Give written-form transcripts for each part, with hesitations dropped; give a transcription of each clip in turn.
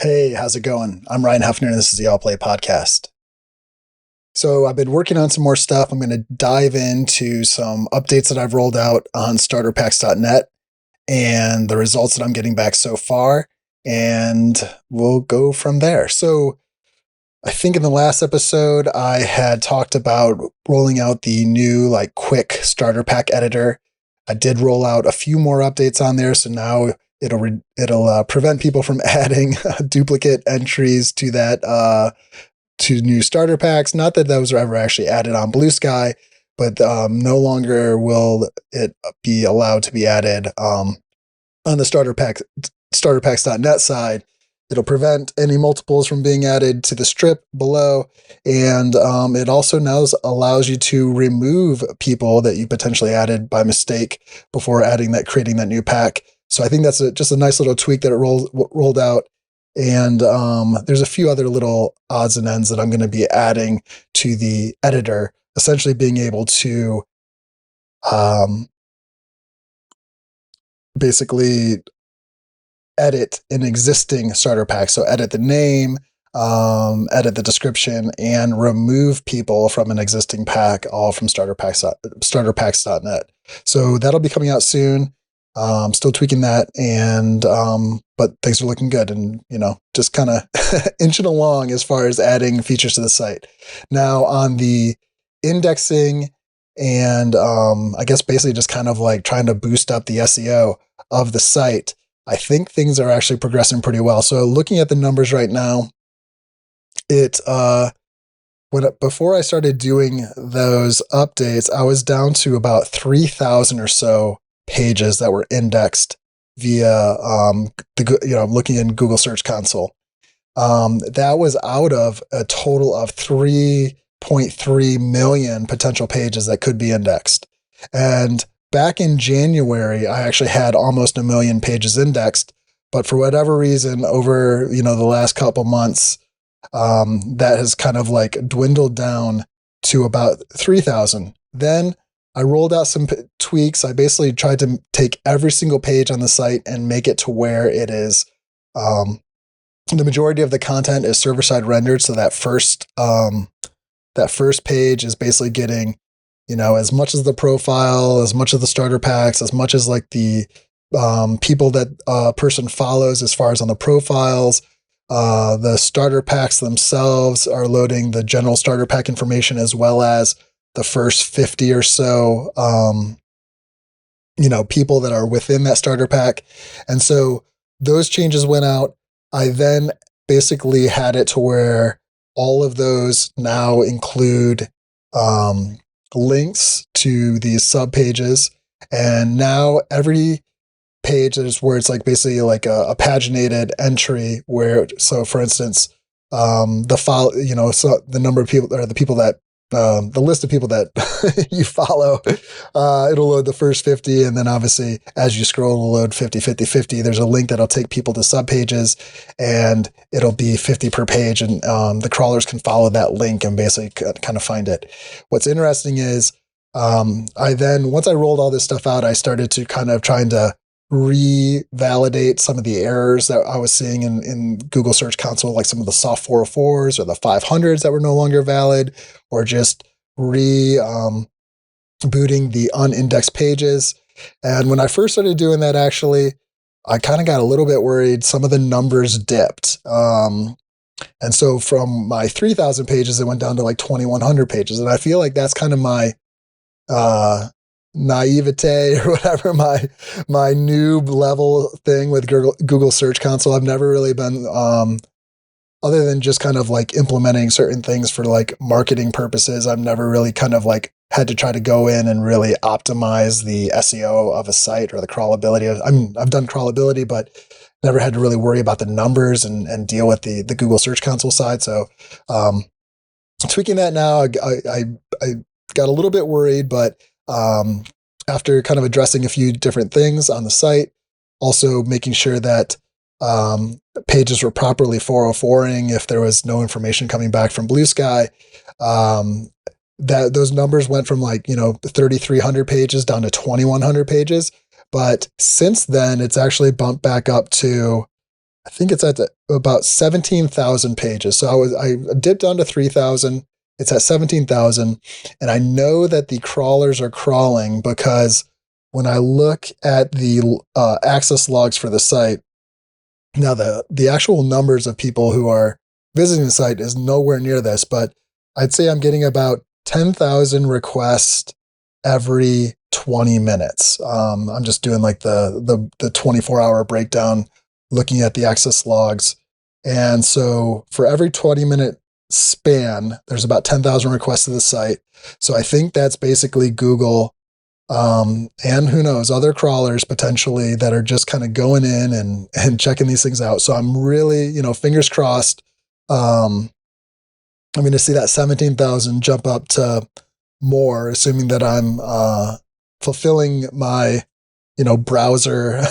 Hey, how's it going? I'm Ryan Hefner, and this is the All Play Podcast. So I've been working on some more stuff. I'm going to dive into some updates that I've rolled out on starterpacks.net and the results that I'm getting back so far, and we'll go from there. So I think in the last episode, I had talked about rolling out the new quick starter pack editor. I did roll out a few more updates on there, so now it'll prevent people from adding duplicate entries to that to new starter packs. Not that those are ever actually added on Blue Sky, but no longer will it be allowed to be added on the starterpacks.net side. It'll prevent any multiples from being added to the strip below, and it also now allows you to remove people that you potentially added by mistake before creating that new pack. So I think that's just a nice little tweak that it rolled out, and there's a few other little odds and ends that I'm going to be adding to the editor, essentially being able to basically edit an existing starter pack. So edit the name, edit the description, and remove people from an existing pack, all from starterpacks.net. So that'll be coming out soon. Still tweaking that, and but things are looking good, and just kind of inching along as far as adding features to the site. Now on the indexing and I guess basically just kind of like trying to boost up the SEO of the site, I think things are actually progressing pretty well. So looking at the numbers right now, before I started doing those updates, I was down to about 3,000 or so pages that were indexed via looking in Google Search Console. That was out of a total of 3.3 million potential pages that could be indexed. And back in January, I actually had almost 1 million pages indexed, but for whatever reason, over the last couple months, that has kind of dwindled down to about 3,000. Then I rolled out some tweaks. I basically tried to take every single page on the site and make it to where it is. The majority of the content is server-side rendered, so that first page is basically getting as much as the profile, as much of the starter packs, as much as the people that a person follows as far as on the profiles. The starter packs themselves are loading the general starter pack information as well as the first 50 or so, people that are within that starter pack. And so those changes went out. I then basically had it to where all of those now include links to these sub pages, and now every page is where it's basically a paginated entry where, so for instance, so the number of people, or the people that the list of people that you follow, it'll load the first 50, and then obviously as you scroll, it'll load 50, 50, 50. There's a link that'll take people to sub pages, and it'll be 50 per page, and the crawlers can follow that link and basically kind of find it. What's interesting is once I rolled all this stuff out, I started to kind of trying to revalidate some of the errors that I was seeing in Google Search Console, like some of the soft 404s or the 500s that were no longer valid, or just booting the unindexed pages. And when I first started doing that, actually, I kind of got a little bit worried. Some of the numbers dipped. And so from my 3,000 pages, it went down to 2,100 pages. And I feel like that's kind of my naivete or whatever, my noob level thing with Google Search Console. I've never really been, other than just kind of implementing certain things for marketing purposes, I've never really kind of had to try to go in and really optimize the SEO of a site or the crawlability. I've done crawlability, but never had to really worry about the numbers and deal with the Google Search Console side. So tweaking that now, I got a little bit worried, but after kind of addressing a few different things on the site, also making sure that pages were properly 404ing if there was no information coming back from Blue Sky, that those numbers went from 3,300 pages down to 2,100 pages. But since then, it's actually bumped back up to, I think it's at about 17,000 pages. So I dipped down to 3,000. It's at 17,000. And I know that the crawlers are crawling because when I look at the access logs for the site, now the actual numbers of people who are visiting the site is nowhere near this, but I'd say I'm getting about 10,000 requests every 20 minutes. I'm just doing like the 24-hour breakdown, looking at the access logs. And so for every 20-minute span, there's about 10,000 requests to the site. So I think that's basically Google, and who knows, other crawlers potentially that are just kind of going in and checking these things out. So I'm really, fingers crossed. I'm going to see that 17,000 jump up to more, assuming that I'm fulfilling my, browser,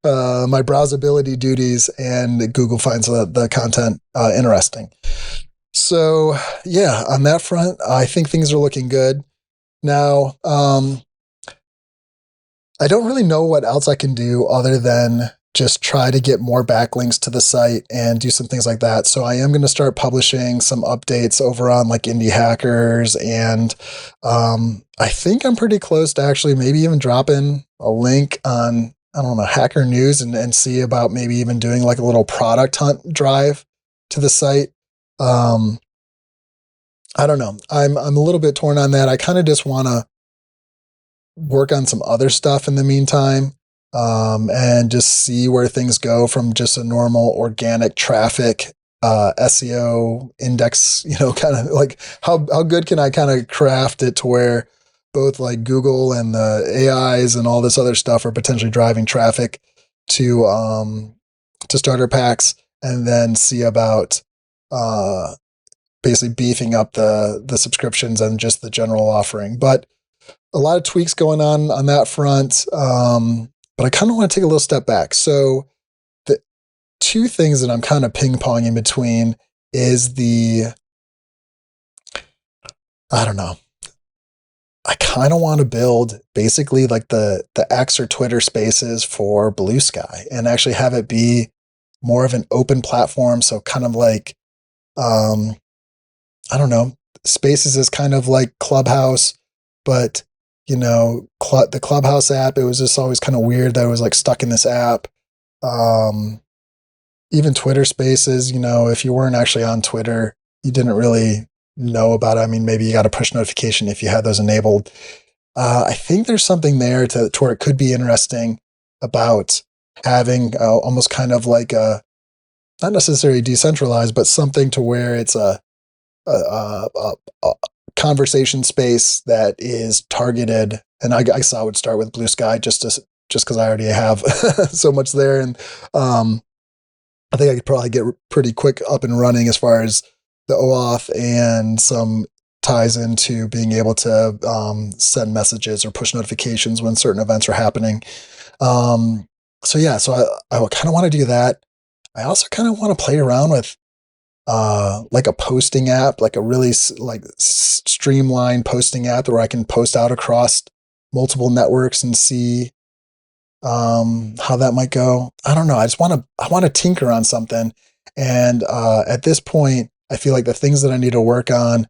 my browsability duties, and Google finds the content interesting. So yeah, on that front, I think things are looking good. Now, I don't really know what else I can do other than just try to get more backlinks to the site and do some things like that. So I am going to start publishing some updates over on like Indie Hackers, and I think I'm pretty close to actually maybe even dropping a link on, I don't know, Hacker News and see about maybe even doing like a little product hunt drive to the site. I don't know. I'm a little bit torn on that. I kind of just want to work on some other stuff in the meantime, and just see where things go from just a normal organic traffic, SEO index, kind of like how good can I kind of craft it to where both like Google and the AIs and all this other stuff are potentially driving traffic to starter packs, and then see about, basically beefing up the subscriptions and just the general offering. But a lot of tweaks going on that front. But I kind of want to take a little step back. So the two things that I'm kind of ping-ponging between is I don't know. I kind of want to build basically like the X or Twitter spaces for Blue Sky and actually have it be more of an open platform. So kind of like, I don't know, Spaces is kind of like Clubhouse, but the Clubhouse app, it was just always kind of weird that it was like stuck in this app. Even Twitter Spaces, if you weren't actually on Twitter, you didn't really know about it. I mean, maybe you got a push notification if you had those enabled. I think there's something there to where it could be interesting about having almost kind of like not necessarily decentralized, but something to where it's a conversation space that is targeted. And I saw it would start with Blue Sky just because I already have so much there. And I think I could probably get pretty quick up and running as far as the OAuth and some ties into being able to send messages or push notifications when certain events are happening. So I kind of want to do that. I also kind of want to play around with like a posting app, like a really like streamlined posting app where I can post out across multiple networks and see how that might go. I don't know. I want to tinker on something. And at this point, I feel like the things that I need to work on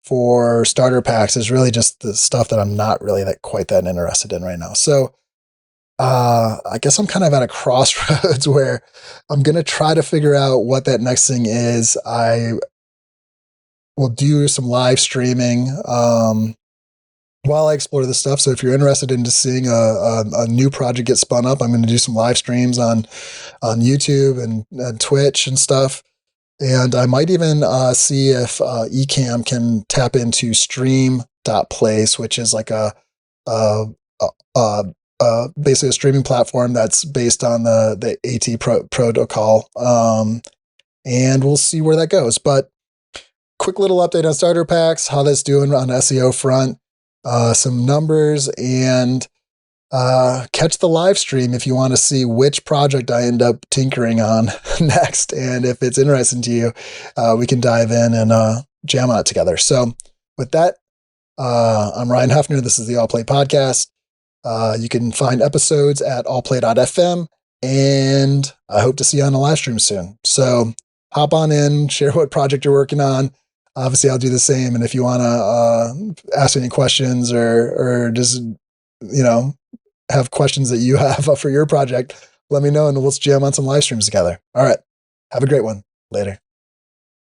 for starter packs is really just the stuff that I'm not really quite that interested in right now. So I guess I'm kind of at a crossroads where I'm going to try to figure out what that next thing is. I will do some live streaming while I explore this stuff. So if you're interested in just seeing a new project get spun up, I'm going to do some live streams on YouTube and Twitch and stuff. And I might even see if Ecamm can tap into stream.place, which is like basically a streaming platform that's based on the AT protocol. And we'll see where that goes. But quick little update on starter packs, how that's doing on SEO front, some numbers, and catch the live stream if you want to see which project I end up tinkering on next. And if it's interesting to you, we can dive in and jam on it together. So with that, I'm Ryan Hefner. This is the All Play Podcast. You can find episodes at allplay.fm and I hope to see you on a live stream soon. So hop on in, share what project you're working on. Obviously, I'll do the same. And if you want to ask any questions or just, have questions that you have for your project, let me know and let's jam on some live streams together. All right. Have a great one. Later.